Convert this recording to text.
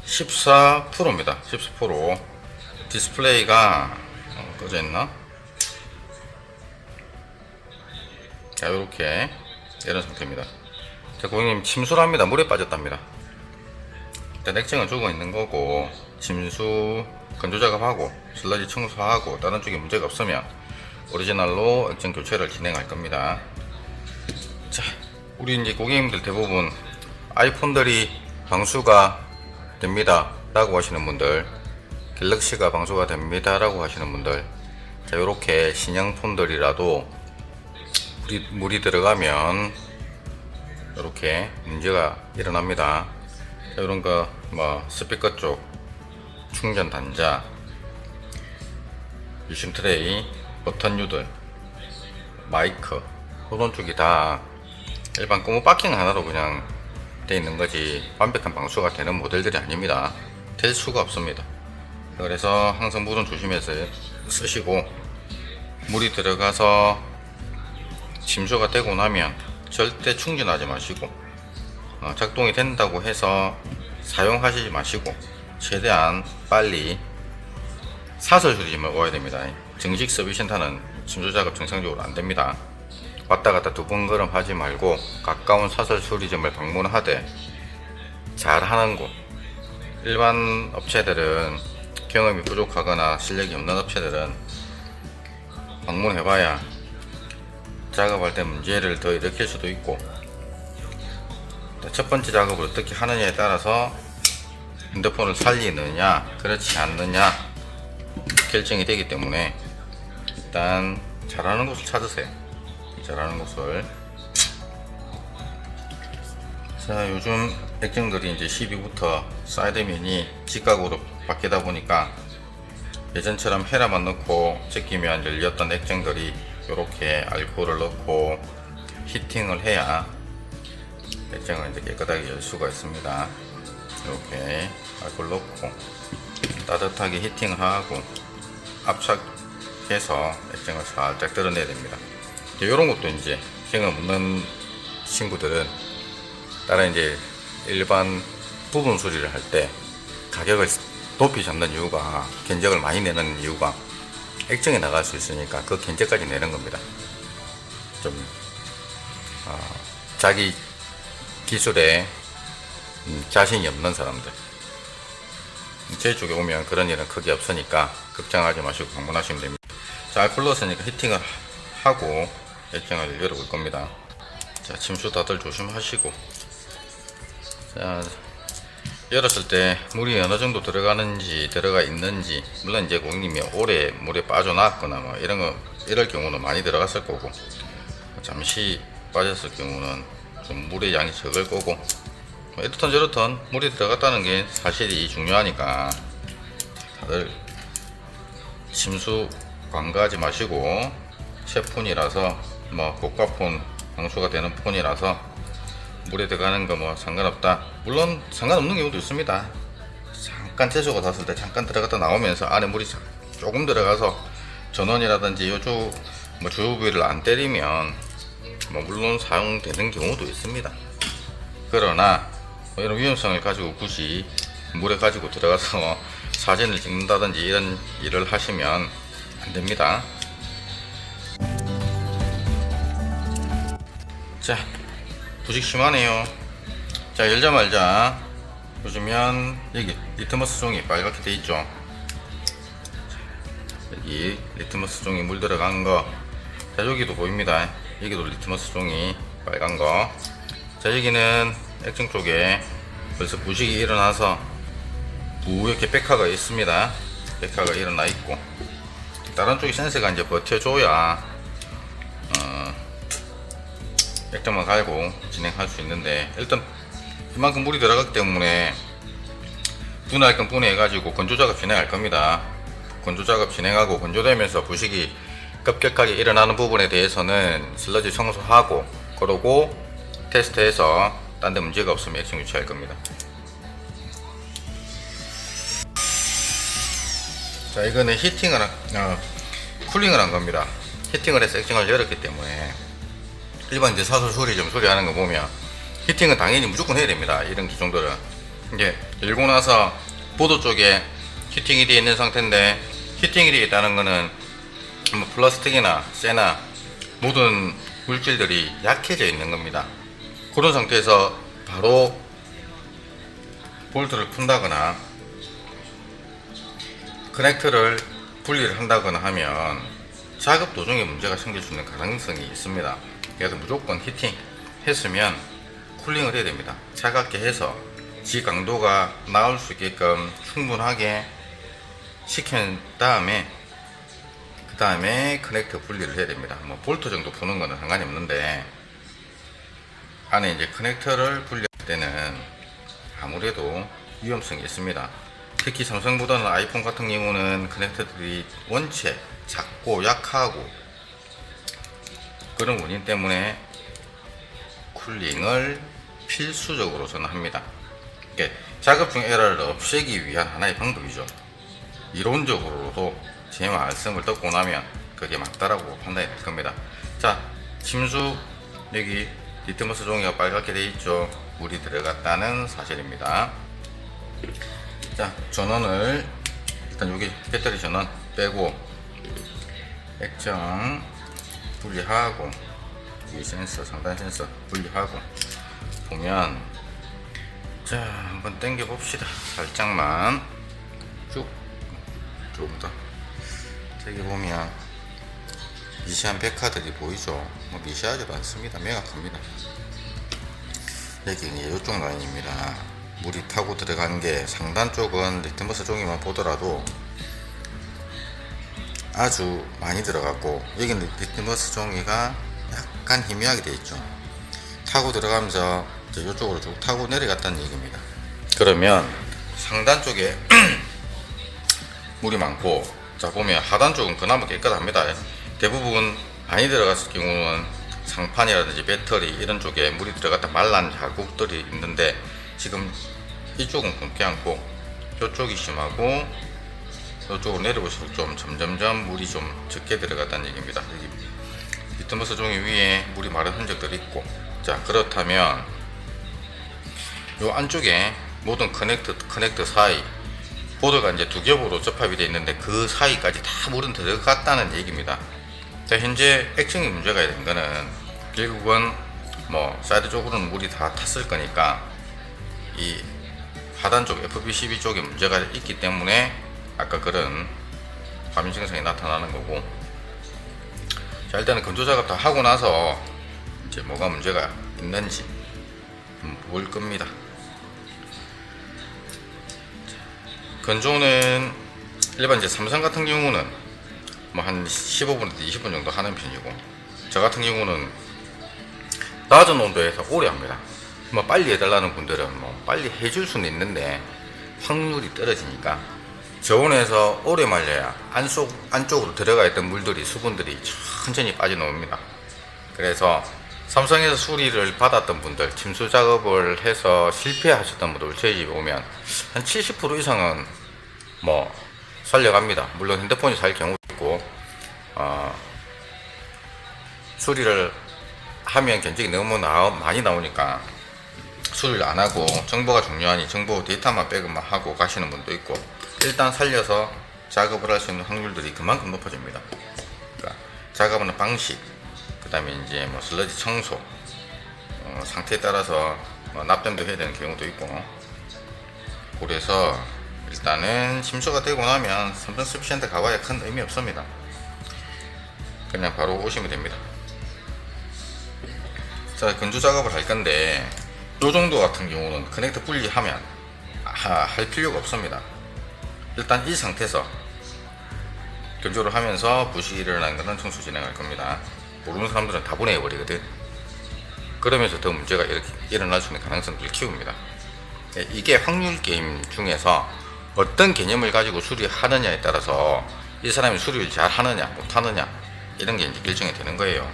14%입니다. 14%. 디스플레이가 꺼져 있나? 자, 요렇게 이런 상태입니다. 자, 고객님 침수합니다. 물에 빠졌답니다. 일단 액정은 죽어 있는 거고, 침수 건조 작업하고 슬러지 청소하고 다른 쪽에 문제가 없으면 오리지널로 액정 교체를 진행할 겁니다. 자, 우리 이제 고객님들 대부분 아이폰들이 방수가 됩니다 라고 하시는 분들, 갤럭시가 방수가 됩니다 라고 하시는 분들, 자, 요렇게 신형 폰들이라도 물이 들어가면 이렇게 문제가 일어납니다. 자, 이런 거 뭐 스피커 쪽 충전 단자, 유심 트레이, 버튼 유들, 마이크, 이런 쪽이 다 일반 고무 바킹 하나로 그냥 돼 있는 거지 완벽한 방수가 되는 모델들이 아닙니다. 될 수가 없습니다. 그래서 항상 물은 조심해서 쓰시고, 물이 들어가서 침수가 되고 나면 절대 충전하지 마시고, 작동이 된다고 해서 사용하시지 마시고, 최대한 빨리 사설 수리점을 와야 됩니다. 정식 서비스센터는 침수 작업 정상적으로 안 됩니다. 왔다 갔다 두 번 걸음 하지 말고 가까운 사설 수리점을 방문하되, 잘 하는 곳, 일반 업체들은 경험이 부족하거나 실력이 없는 업체들은 방문해봐야 작업할 때 문제를 더 일으킬 수도 있고, 첫 번째 작업을 어떻게 하느냐에 따라서 핸드폰을 살리느냐 그렇지 않느냐 결정이 되기 때문에 일단 잘하는 곳을 찾으세요. 잘하는 곳을. 자, 요즘 액정들이 이제 12부터 사이드면이 직각으로 바뀌다 보니까 예전처럼 헤라만 넣고 제끼면 열렸던 액정들이 이렇게 알코올을 넣고 히팅을 해야 액정을 이제 깨끗하게 열 수가 있습니다. 이렇게 알코올 넣고 따뜻하게 히팅을 하고 압착해서 액정을 살짝 드러내야 됩니다. 이런 것도 이제 경험 없는 친구들은 다른 이제 일반 부분 수리를 할 때 가격을 높이 잡는 이유가, 견적을 많이 내는 이유가 액정이 나갈 수 있으니까 그 견적까지 내는 겁니다. 좀 자기 기술에 자신이 없는 사람들, 제 쪽에 오면 그런 일은 크게 없으니까 걱정하지 마시고 방문하시면 됩니다. 자, 알코올 넣었으니까 히팅을 하고 액정을 열어볼 겁니다. 자, 침수 다들 조심하시고, 자, 열었을 때 물이 어느 정도 들어가는지 들어가 있는지, 물론 이제 고객님이 오래 물에 빠져나왔거나 뭐 이럴 경우는 많이 들어갔을 거고, 잠시 빠졌을 경우는 좀 물의 양이 적을 거고, 이렇든 저렇든 물이 들어갔다는 게 사실이 중요하니까 다들 침수 관가하지 마시고, 새 폰이라서 뭐 고가폰 방수가 되는 폰이라서 물에 들어가는 거 뭐 상관없다. 물론 상관없는 경우도 있습니다. 잠깐 채소가 닿았을 때 잠깐 들어갔다 나오면서 안에 물이 조금 들어가서 전원이라든지 요주 뭐 주요 부위를 안 때리면 뭐 물론 사용되는 경우도 있습니다. 그러나 뭐 이런 위험성을 가지고 굳이 물에 가지고 들어가서 사진을 찍는다든지 이런 일을 하시면 안 됩니다. 자, 부식 심하네요. 자, 열자마자 보시면 여기 리트머스 종이 빨갛게 돼 있죠. 여기 리트머스 종이 물 들어간 거. 자, 여기도 보입니다. 여기도 리트머스 종이 빨간 거. 자, 여기는 액정 쪽에 벌써 부식이 일어나서 부옇게 백화가 있습니다. 백화가 일어나 있고, 다른 쪽에 센서가 이제 버텨줘야 액정만 갈고 진행할 수 있는데, 일단 이만큼 물이 들어갔기 때문에 분해할 건 분해해가지고 건조 작업 진행할 겁니다. 건조 작업 진행하고 건조되면서 부식이 급격하게 일어나는 부분에 대해서는 슬러지 청소하고, 그러고 테스트해서 딴 데 문제가 없으면 액정 유치할 겁니다. 자, 이거는 쿨링을 한 겁니다. 히팅을 해서 액정을 열었기 때문에, 일반 이제 사설 수리점 수리하는 거 보면 히팅은 당연히 무조건 해야 됩니다. 이런 기종들은 이제 열고 나서 보드 쪽에 히팅이 되어 있는 상태인데, 히팅이 되어 있다는 거는 뭐 플라스틱이나 쇠나 모든 물질들이 약해져 있는 겁니다. 그런 상태에서 바로 볼트를 푼다거나 커넥터를 분리를 한다거나 하면 작업 도중에 문제가 생길 수 있는 가능성이 있습니다. 그래서 무조건 히팅 했으면 쿨링을 해야 됩니다. 차갑게 해서 지 강도가 나올 수 있게끔 충분하게 식힌 다음에 그 다음에 커넥터 분리를 해야 됩니다. 뭐 볼트 정도 푸는 거는 상관이 없는데, 안에 이제 커넥터를 분리할 때는 아무래도 위험성이 있습니다. 특히 삼성보다는 아이폰 같은 경우는 커넥터들이 원체 작고 약하고 그런 원인 때문에 쿨링을 필수적으로 저는 합니다. 이게 작업 중 에러를 없애기 위한 하나의 방법이죠. 이론적으로도 제 말씀을 듣고 나면 그게 맞다라고 판단이 될 겁니다. 자, 침수 여기 리트머스 종이가 빨갛게 되어 있죠. 물이 들어갔다는 사실입니다. 자, 전원을 일단 여기 배터리 전원 빼고 액정 분리하고 이 센서 상단 센서 분리하고 보면, 자 한번 당겨 봅시다. 살짝만 쭉 조금 더 여기 보면 미세한 백화들이 보이죠. 뭐 미세하지도 않습니다. 명확합니다. 여기 이쪽 라인입니다. 물이 타고 들어간 게 상단 쪽은 리트머스 종이만 보더라도 아주 많이 들어갔고, 여기는 리트머스 종이가 약간 희미하게 되어 있죠. 타고 들어가면서 이쪽으로 쭉 타고 내려갔다는 얘기입니다. 그러면 상단 쪽에 물이 많고, 자 보면 하단 쪽은 그나마 깨끗합니다. 대부분 많이 들어갔을 경우는 상판이라든지 배터리 이런 쪽에 물이 들어갔다 말란 자국들이 있는데, 지금 이쪽은 굵지 않고 이쪽이 심하고 이쪽으로 내려올수록 좀 점점점 물이 좀 적게 들어갔다는 얘기입니다. 여기 리트머스 종이 위에 물이 마른 흔적들이 있고, 자 그렇다면 요 안쪽에 모든 커넥터 사이 보드가 이제 두 겹으로 접합이 되어 있는데 그 사이까지 다 물은 들어갔다는 얘기입니다. 자, 현재 액정이 문제가 된 거는 결국은 뭐 사이드 쪽으로는 물이 다 탔을 거니까 이 하단 쪽 FB12 쪽에 문제가 있기 때문에 아까 그런 화면 증상이 나타나는 거고, 자 일단은 건조 작업 다 하고 나서 이제 뭐가 문제가 있는지 볼 겁니다. 건조는 일반 이제 삼성 같은 경우는 뭐 한 15분에서 20분 정도 하는 편이고, 저 같은 경우는 낮은 온도에서 오래 합니다. 뭐 빨리 해달라는 분들은 뭐 빨리 해줄 수는 있는데 확률이 떨어지니까 저온에서 오래 말려야 안쪽으로 들어가 있던 물들이, 수분들이 천천히 빠져나옵니다. 그래서 삼성에서 수리를 받았던 분들, 침수 작업을 해서 실패하셨던 분들 저희 집에 오면 한 70% 이상은 뭐 살려갑니다. 물론 핸드폰이 살 경우도 있고, 수리를 하면 견적이 너무 많이 나오니까 수리를 안 하고 정보가 중요하니 정보 데이터만 백업만 하고 가시는 분도 있고, 일단 살려서 작업을 할 수 있는 확률들이 그만큼 높아집니다. 그러니까 작업하는 방식, 그 다음에 이제 뭐 슬러지 청소, 상태에 따라서 뭐 납땜도 해야 되는 경우도 있고, 그래서 일단은 침수가 되고 나면 삼성 서비스센터 가봐야 큰 의미 없습니다. 그냥 바로 오시면 됩니다. 자, 건조 작업을 할 건데 요 정도 같은 경우는 커넥터 분리하면 할 필요가 없습니다. 일단 이 상태에서 건조를 하면서 부식이 일어나는 것은 청소 진행할 겁니다. 모르는 사람들은 다 보내버리거든. 그러면서 더 문제가 이렇게 일어날 수 있는 가능성을 키웁니다. 이게 확률 게임 중에서 어떤 개념을 가지고 수리하느냐에 따라서 이 사람이 수리를 잘 하느냐 못 하느냐 이런 게 이제 결정이 되는 거예요.